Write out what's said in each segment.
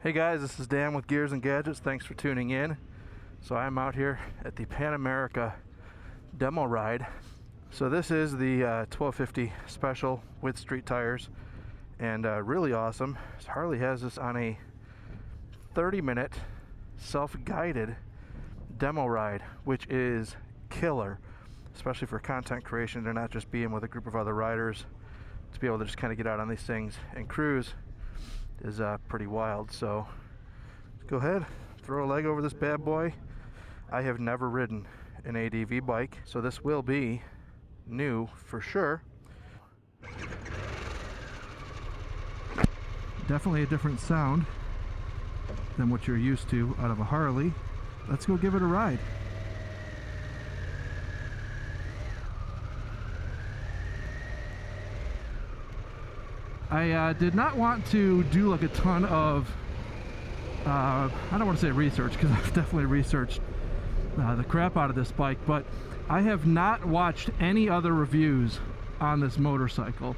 Hey guys, this is Dan with Gears and Gadgets. Thanks for tuning in. So I'm out here at the Pan America demo ride. So this is the 1250 Special with street tires, and really awesome. Harley has this on a 30-minute self-guided demo ride, which is killer, especially for content creation. They're not just being with a group of other riders. To be able to just kind of get out on these things and cruise is pretty wild. So let's go ahead, throw a leg over this bad boy. I have never ridden an ADV bike, so this will be new for sure. Definitely a different sound than what you're used to out of a Harley. Let's go give it a ride. I did not want to do like a ton of, I don't want to say research, because I've definitely researched the crap out of this bike, but I have not watched any other reviews on this motorcycle.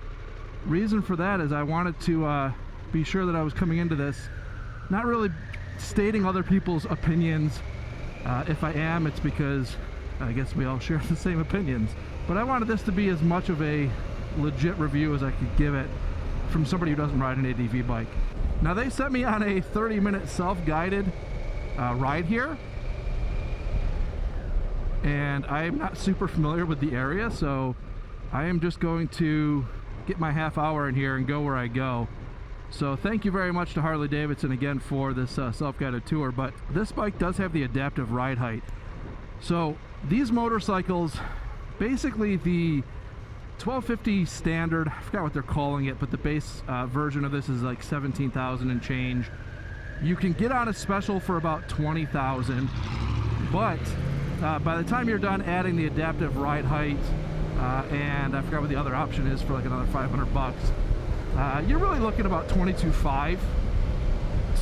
Reason for that is I wanted to be sure that I was coming into this not really stating other people's opinions. If I am, it's because I guess we all share the same opinions, but I wanted this to be as much of a legit review as I could give it from somebody who doesn't ride an ADV bike. Now they sent me on a 30-minute self-guided ride here, and I am not super familiar with the area, so I am just going to get my half hour in here and go where I go. So thank you very much to Harley-Davidson again for this self-guided tour, but this bike does have the adaptive ride height. So these motorcycles, basically the 1250 standard, I forgot what they're calling it, but the base version of this is like 17,000 and change. You can get on a special for about 20,000, but by the time you're done adding the adaptive ride height, and I forgot what the other option is for like another 500 bucks, you're really looking about 22.5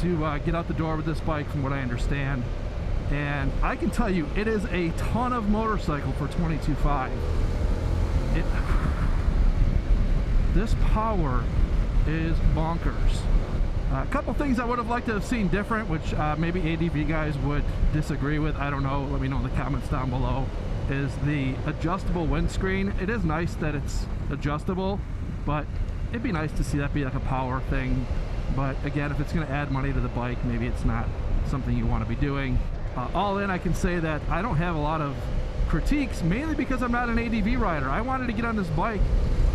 to get out the door with this bike, from what I understand. And I can tell you, it is a ton of motorcycle for 22.5. This power is bonkers. A couple things I would have liked to have seen different, which maybe ADV guys would disagree with, I don't know, let me know in the comments down below, is the adjustable windscreen. It is nice that it's adjustable, but it'd be nice to see that be like a power thing. But again, if it's going to add money to the bike, maybe it's not something you want to be doing. All in, I can say that I don't have a lot of critiques, mainly because I'm not an ADV rider. I wanted to get on this bike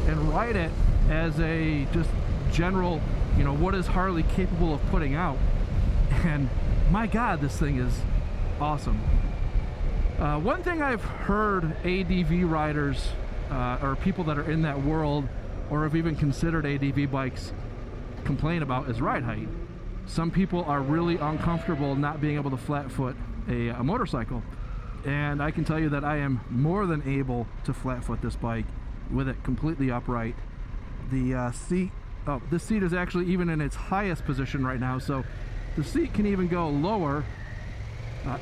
and ride it as a just general, you know, what is Harley capable of putting out? And my God, this thing is awesome. One thing I've heard ADV riders or people that are in that world or have even considered ADV bikes complain about is ride height. Some people are really uncomfortable not being able to flat foot a motorcycle. And I can tell you that I am more than able to flat foot this bike with it completely upright. The seat, this seat is actually even in its highest position right now, so the seat can even go lower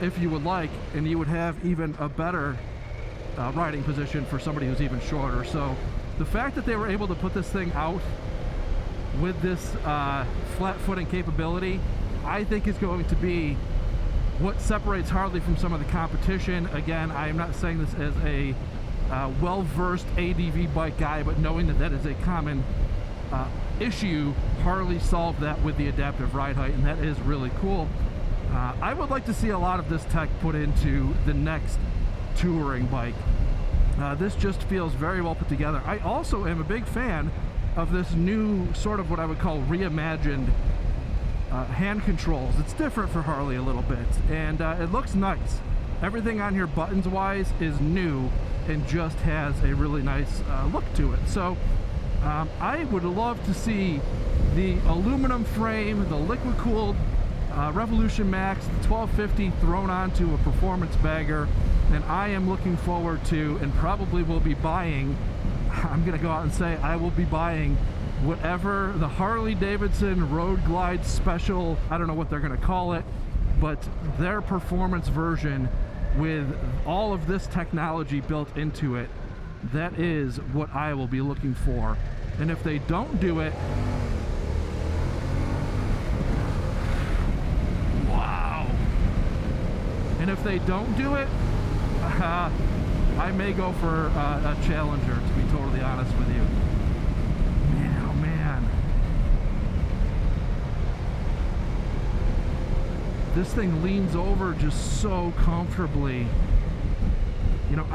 if you would like, and you would have even a better riding position for somebody who's even shorter. So the fact that they were able to put this thing out with this flat footing capability, I think is going to be what separates Harley from some of the competition. Again, I am not saying this as a well-versed ADV bike guy, but knowing that that is a common issue, Harley solved that with the adaptive ride height, and that is really cool. I would like to see a lot of this tech put into the next touring bike. This just feels very well put together. I also am a big fan of this new sort of what I would call reimagined hand controls. It's different for Harley a little bit, and it looks nice. Everything on here buttons wise is new and just has a really nice look to it. So I would love to see the aluminum frame, the liquid cooled Revolution Max, the 1250 thrown onto a performance bagger, and I am looking forward to, and probably will be buying, I'm gonna go out and say I will be buying whatever the Harley-Davidson Road Glide Special, I don't know what they're gonna call it, but their performance version with all of this technology built into it, that is what I will be looking for. And if they don't do it, And if they don't do it, I may go for a Challenger, to be totally honest with you. Man, oh man. This thing leans over just so comfortably. You know,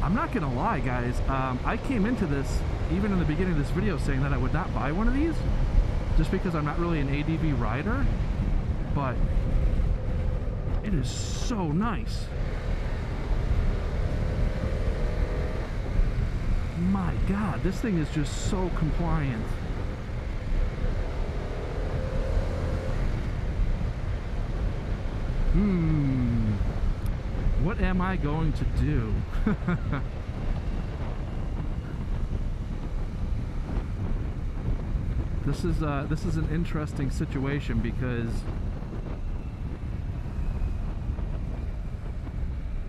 I'm not gonna lie, guys. I came into this, even in the beginning of this video, saying that I would not buy one of these, just because I'm not really an ADV rider. But it is so nice. My God, this thing is just so compliant. What am I going to do? This is an interesting situation because,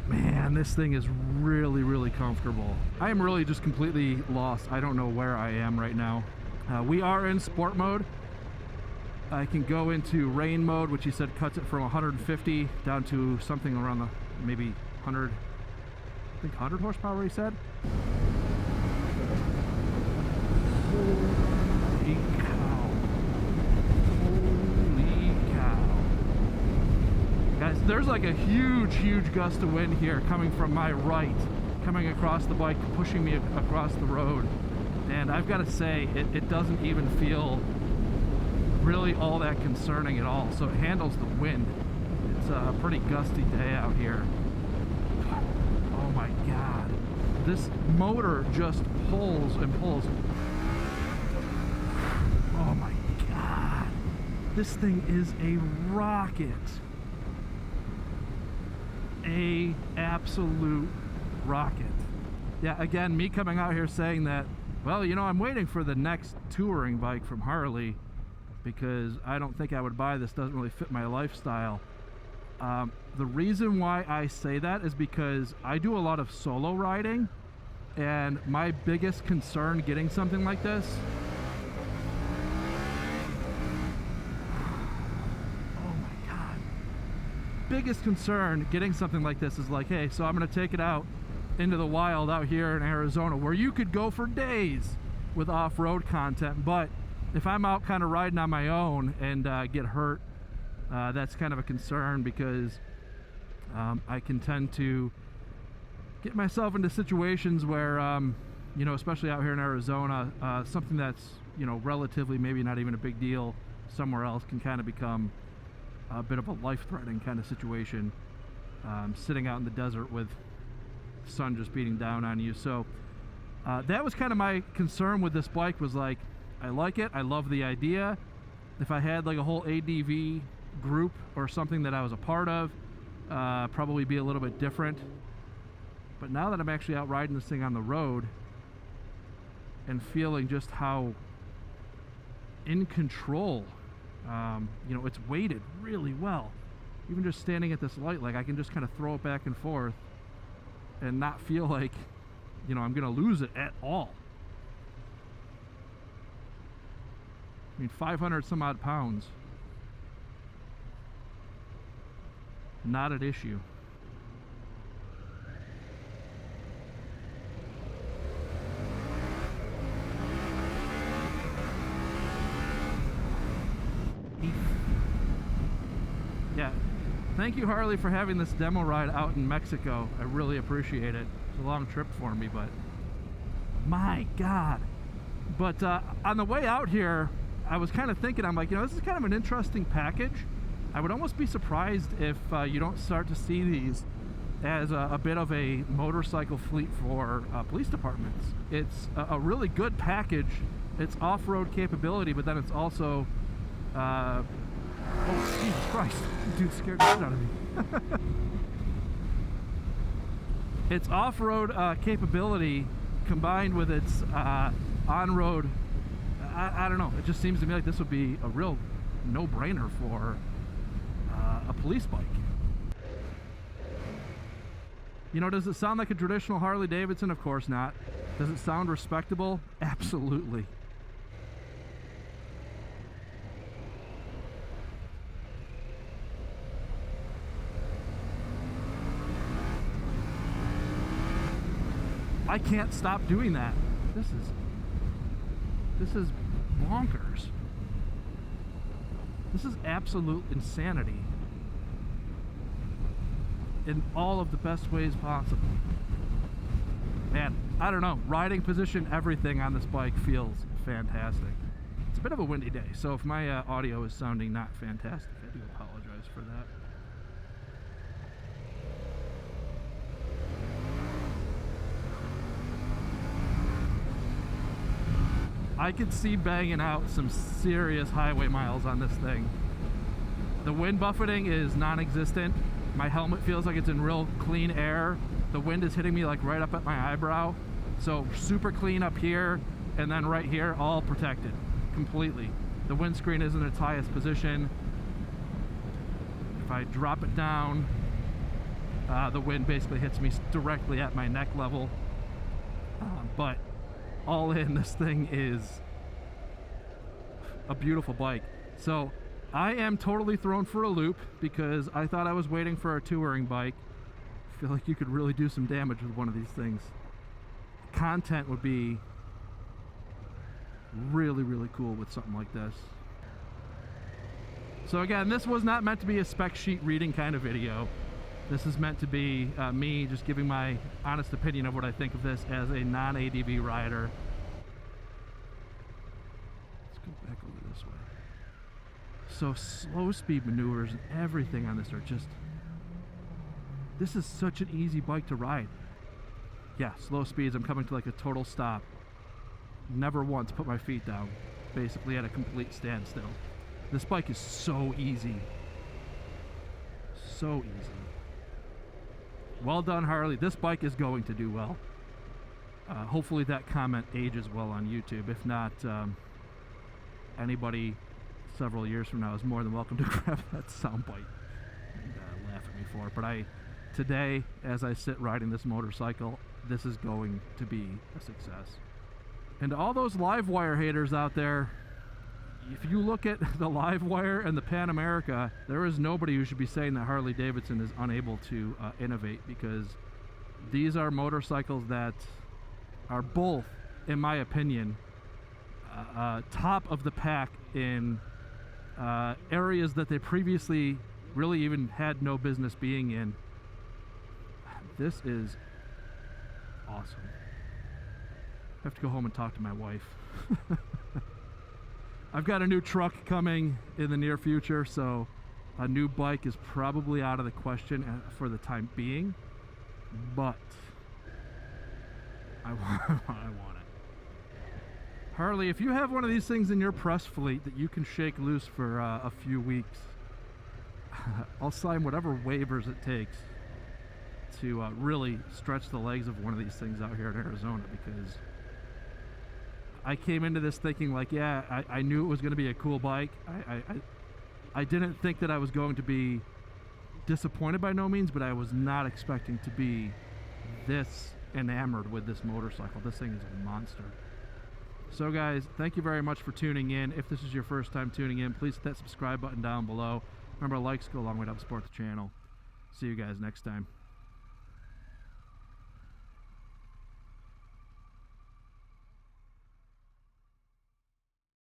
man, this thing is really, really comfortable. I am really just completely lost. I don't know where I am right now. We are in sport mode. I can go into rain mode, which he said cuts it from 150 down to something around the maybe 100, I think 100 horsepower he said. Holy cow. Holy cow. Guys, there's like a huge gust of wind here coming from my right, coming across the bike, pushing me across the road. And I've got to say, it doesn't even feel really all that concerning at all. So it handles the wind. It's a pretty gusty day out here. Oh my God. This motor just pulls and pulls. Oh my God. This thing is a rocket. A absolute rocket. Yeah, again, me coming out here saying that, well, you know, I'm waiting for the next touring bike from Harley because I don't think I would buy this. Doesn't really fit my lifestyle. The reason why I say that is because I do a lot of solo riding, and my biggest concern getting something like this, oh my God, biggest concern getting something like this is like, hey, so I'm gonna take it out into the wild out here in Arizona where you could go for days with off-road content, but if I'm out kind of riding on my own and get hurt, that's kind of a concern because I can tend to get myself into situations where, you know, especially out here in Arizona, something that's, you know, relatively maybe not even a big deal somewhere else can kind of become a bit of a life-threatening kind of situation, sitting out in the desert with the sun just beating down on you. So that was kind of my concern with this bike, was like, I like it, I love the idea. If I had like a whole ADV group or something that I was a part of, probably be a little bit different. But now that I'm actually out riding this thing on the road and feeling just how in control, you know, it's weighted really well. Even just standing at this light, like I can just kind of throw it back and forth and not feel like, you know, I'm gonna lose it at all. I mean, 500 some odd pounds, not an issue. Yeah, thank you, Harley, for having this demo ride out in Mexico. I really appreciate it. It's a long trip for me, but my God. But on the way out here, I was kind of thinking, I'm like, you know, this is kind of an interesting package. I would almost be surprised if you don't start to see these as a bit of a motorcycle fleet for police departments. It's a really good package. It's off-road capability, but then it's also, oh, Jesus Christ, dude scared the shit out of me. It's off-road capability combined with its on-road. I don't know, it just seems to me like this would be a real no-brainer for a police bike. You know, does it sound like a traditional Harley-Davidson? Of course not. Does it sound respectable? Absolutely. I can't stop doing that. This is bonkers. This is absolute insanity in all of the best ways possible. Man, I don't know, riding position, everything on this bike feels fantastic. It's a bit of a windy day, so if my audio is sounding not fantastic, I do apologize for that. I could see banging out some serious highway miles on this thing. The wind buffeting is non-existent. My helmet feels like it's in real clean air. The wind is hitting me like right up at my eyebrow. So super clean up here, and then right here, all protected completely. The windscreen is in its highest position. If I drop it down, the wind basically hits me directly at my neck level. But all in, this thing is a beautiful bike. So I am totally thrown for a loop because I thought I was waiting for a touring bike. I feel like you could really do some damage with one of these things. Content would be really, really cool with something like this. So again, this was not meant to be a spec sheet reading kind of video. This is meant to be me just giving my honest opinion of what I think of this as a non-ADV rider. Let's go back over this way. So slow speed maneuvers and everything on this are just... This is such an easy bike to ride. Yeah, slow speeds, I'm coming to like a total stop. Never once put my feet down. Basically at a complete standstill. This bike is so easy. So easy. Well done, Harley. This bike is going to do well. Hopefully that comment ages well on YouTube. If not, anybody several years from now is more than welcome to grab that soundbite and laugh at me for it. But today, as I sit riding this motorcycle, this is going to be a success. And to all those Livewire haters out there, if you look at the Livewire and the Pan America, there is nobody who should be saying that Harley-Davidson is unable to innovate, because these are motorcycles that are both, in my opinion, top of the pack in areas that they previously really even had no business being in. This is awesome. I have to go home and talk to my wife. I've got a new truck coming in the near future, so a new bike is probably out of the question for the time being, but I want it. Harley, if you have one of these things in your press fleet that you can shake loose for a few weeks, I'll sign whatever waivers it takes to really stretch the legs of one of these things out here in Arizona, because I came into this thinking like, yeah, I knew it was going to be a cool bike. I didn't think that I was going to be disappointed by no means, but I was not expecting to be this enamored with this motorcycle. This thing is a monster. So guys, thank you very much for tuning in. If this is your first time tuning in, please hit that subscribe button down below. Remember, likes go a long way to help support the channel. See you guys next time.